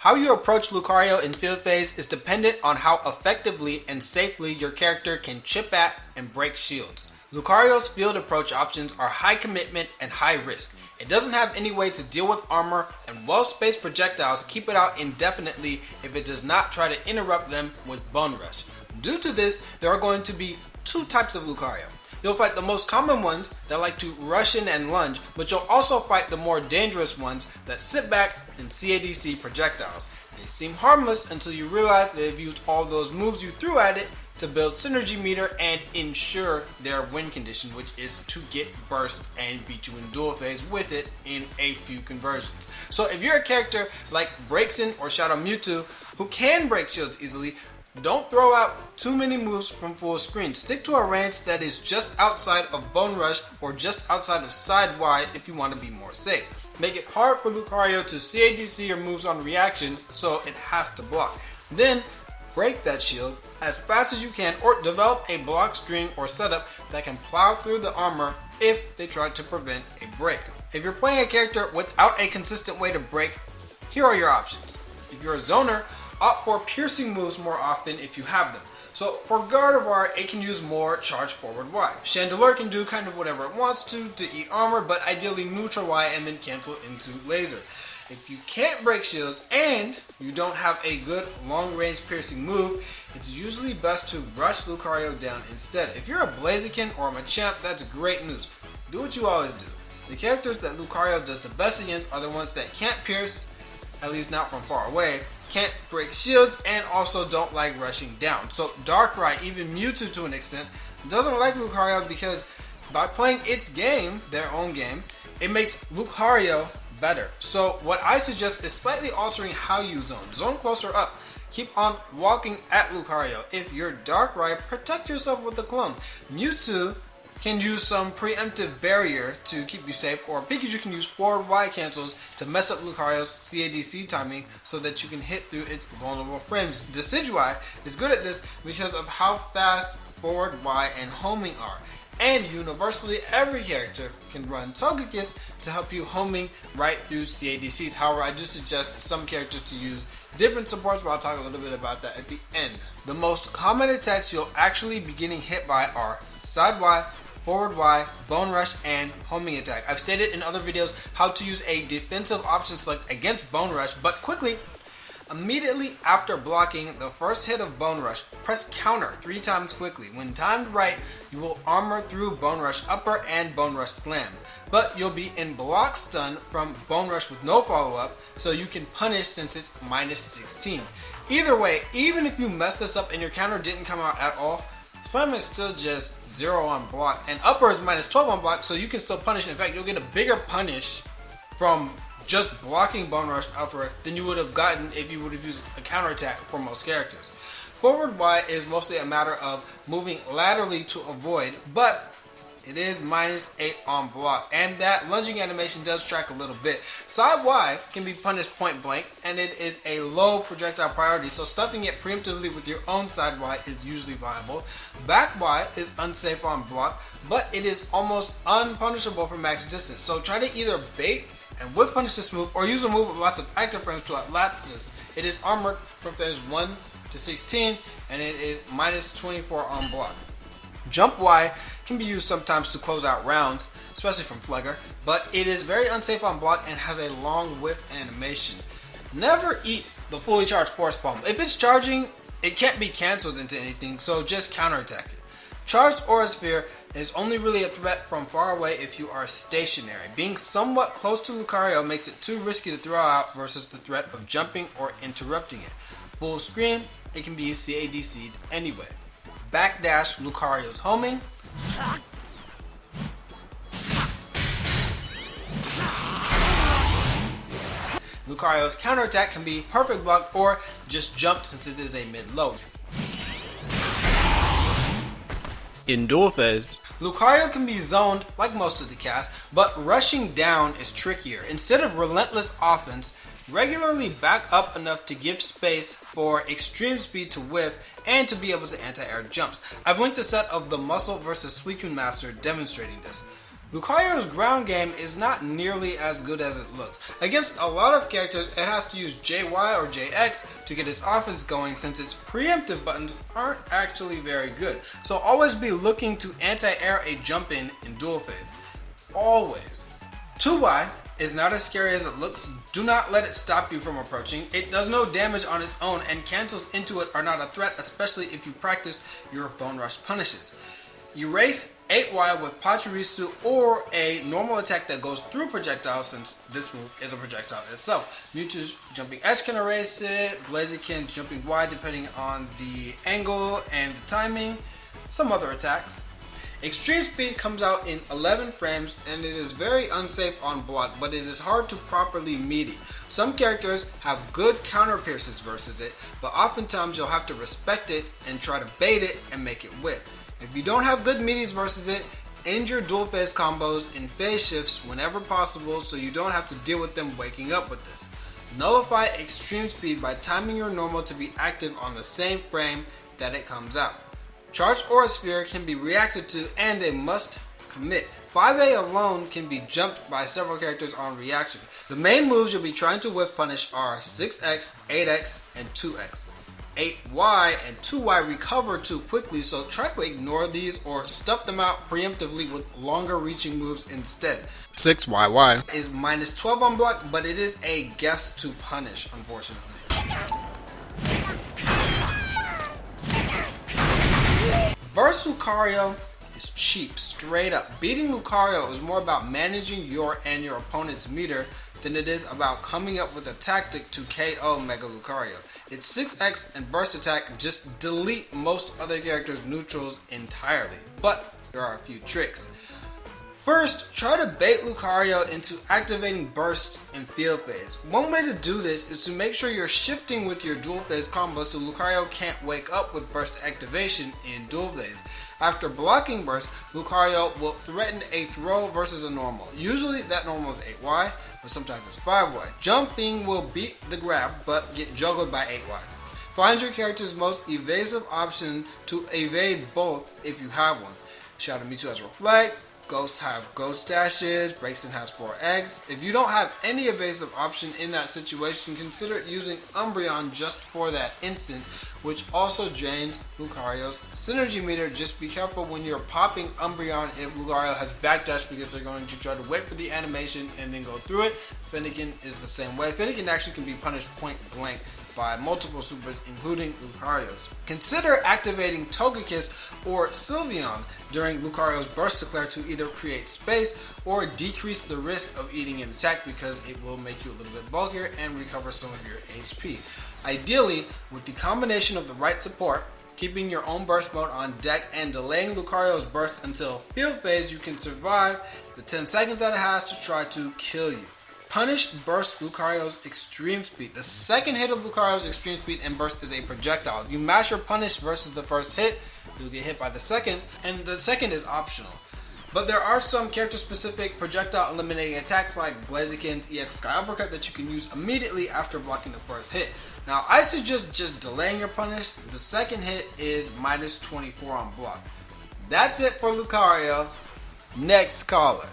How you approach Lucario in field phase is dependent on how effectively and safely your character can chip at and break shields. Lucario's field approach options are high commitment and high risk. It doesn't have any way to deal with armor, and well-spaced projectiles keep it out indefinitely if it does not try to interrupt them with Bone Rush. Due to this, there are going to be two types of Lucario. You'll fight the most common ones that like to rush in and lunge, but you'll also fight the more dangerous ones that sit back and CADC projectiles. They seem harmless until you realize they've used all those moves you threw at it to build synergy meter and ensure their win condition, which is to get burst and beat you in duel phase with it in a few conversions. So if you're a character like Braixen or Shadow Mewtwo who can break shields easily, don't throw out too many moves from full screen. Stick to a range that is just outside of Bone Rush or just outside of Side Y if you want to be more safe. Make it hard for Lucario to CADC your moves on reaction so it has to block. Then break that shield as fast as you can, or develop a block string or setup that can plow through the armor if they try to prevent a break. If you're playing a character without a consistent way to break, here are your options. If you're a zoner, opt for piercing moves more often if you have them. So for Gardevoir, it can use more charge forward Y. Chandelure can do kind of whatever it wants to eat armor, but ideally neutral Y and then cancel into laser. If you can't break shields and you don't have a good long range piercing move, it's usually best to rush Lucario down instead. If you're a Blaziken or a Machamp, that's great news. Do what you always do. The characters that Lucario does the best against are the ones that can't pierce, at least not from far away, can't break shields, and also don't like rushing down. So Darkrai, even Mewtwo to an extent, doesn't like Lucario because by playing its game, their own game, it makes Lucario better. So what I suggest is slightly altering how you zone. Zone closer up. Keep on walking at Lucario. If you're Darkrai, protect yourself with a clone. Mewtwo can use some preemptive barrier to keep you safe, or Pikachu can use forward Y cancels to mess up Lucario's CADC timing so that you can hit through its vulnerable frames. Decidueye is good at this because of how fast forward Y and homing are. And universally, every character can run Togekiss to help you homing right through CADCs. However, I do suggest some characters to use different supports, but I'll talk a little bit about that at the end. The most common attacks you'll actually be getting hit by are Side Y, Forward Y, Bone Rush, and Homing Attack. I've stated in other videos how to use a defensive option select against Bone Rush, but quickly, immediately after blocking the first hit of Bone Rush, press counter 3 times quickly. When timed right, you will armor through Bone Rush Upper and Bone Rush Slam. But you'll be in block stun from Bone Rush with no follow-up, so you can punish since it's minus 16. Either way, even if you mess this up and your counter didn't come out at all, Slam is still just 0 on block, and Upper is minus 12 on block, so you can still punish. In fact, you'll get a bigger punish from just blocking Bone Rush Upper than you would have gotten if you would have used a counterattack for most characters. Forward Y is mostly a matter of moving laterally to avoid, but it is minus 8 on block, and that lunging animation does track a little bit. Side Y can be punished point blank, and it is a low projectile priority, so stuffing it preemptively with your own Side Y is usually viable. Back Y is unsafe on block, but it is almost unpunishable from max distance, so try to either bait and whiff punish this move, or use a move with lots of active frames to outlast this. It is armored from frames 1 to 16, and it is minus 24 on block. Jump Y can be used sometimes to close out rounds, especially from Flugger, but it is very unsafe on block and has a long whiff animation. Never eat the fully charged Force Palm. If it's charging, it can't be cancelled into anything, so just counterattack it. Charged Aura Sphere is only really a threat from far away if you are stationary. Being somewhat close to Lucario makes it too risky to throw out versus the threat of jumping or interrupting it. Full screen, it can be CADC'd anyway. Backdash Lucario's homing. Lucario's counterattack can be perfect block or just jump since it is a mid-low. In duel phase, Lucario can be zoned like most of the cast, but rushing down is trickier. Instead of relentless offense, regularly back up enough to give space for extreme speed to whiff and to be able to anti-air jumps. I've linked a set of the Muscle vs. Suicune Master demonstrating this. Lucario's ground game is not nearly as good as it looks. Against a lot of characters, it has to use JY or JX to get its offense going since its preemptive buttons aren't actually very good. So always be looking to anti-air a jump in duel phase. Always. 2Y is not as scary as it looks. Do not let it stop you from approaching. It does no damage on its own, and cancels into it are not a threat, especially if you practice your Bone Rush punishes. Erase 8Y with Pachirisu or a normal attack that goes through projectiles, since this move is a projectile itself. Mewtwo's jumping X can erase it, Blaziken jumping Y depending on the angle and the timing, some other attacks. Extreme Speed comes out in 11 frames and it is very unsafe on block, but it is hard to properly meaty. Some characters have good counter pierces versus it, but oftentimes you'll have to respect it and try to bait it and make it whiff. If you don't have good meaties versus it, end your dual phase combos in phase shifts whenever possible so you don't have to deal with them waking up with this. Nullify Extreme Speed by timing your normal to be active on the same frame that it comes out. Charged Aura Sphere can be reacted to and they must commit. 5A alone can be jumped by several characters on reaction. The main moves you'll be trying to whiff punish are 6X, 8X, and 2X. 8Y and 2Y recover too quickly, so try to ignore these or stuff them out preemptively with longer reaching moves instead. 6YY is minus 12 on block, but it is a guess to punish, unfortunately. Burst Lucario is cheap, straight up. Beating Lucario is more about managing your and your opponent's meter than it is about coming up with a tactic to KO Mega Lucario. Its 6X and burst attack just delete most other characters' neutrals entirely, but there are a few tricks. First, try to bait Lucario into activating burst in field phase. One way to do this is to make sure you're shifting with your dual phase combo so Lucario can't wake up with burst activation in dual phase. After blocking burst, Lucario will threaten a throw versus a normal. Usually that normal is 8Y, but sometimes it's 5Y. Jumping will beat the grab, but get juggled by 8Y. Find your character's most evasive option to evade both if you have one. Shadow Mewtwo has Reflect, Ghosts have Ghost Dashes, Braixen has 4X. If you don't have any evasive option in that situation, consider using Umbreon just for that instance, which also drains Lucario's synergy meter. Just be careful when you're popping Umbreon if Lucario has backdash, because they're going to try to wait for the animation and then go through it. Fennekin is the same way. Fennekin actually can be punished point blank by multiple supers, including Lucario's. Consider activating Togekiss or Sylveon during Lucario's burst declare to either create space or decrease the risk of eating an attack, because it will make you a little bit bulkier and recover some of your HP. Ideally, with the combination of the right support, keeping your own burst mode on deck, and delaying Lucario's burst until field phase, you can survive the 10 seconds that it has to try to kill you. Punish burst Lucario's Extreme Speed. The second hit of Lucario's Extreme Speed and burst is a projectile. If you mash your punish versus the first hit, you'll get hit by the second, and the second is optional. But there are some character-specific projectile eliminating attacks like Blaziken's EX Sky Uppercut that you can use immediately after blocking the first hit. Now, I suggest just delaying your punish. The second hit is minus 24 on block. That's it for Lucario. Next caller.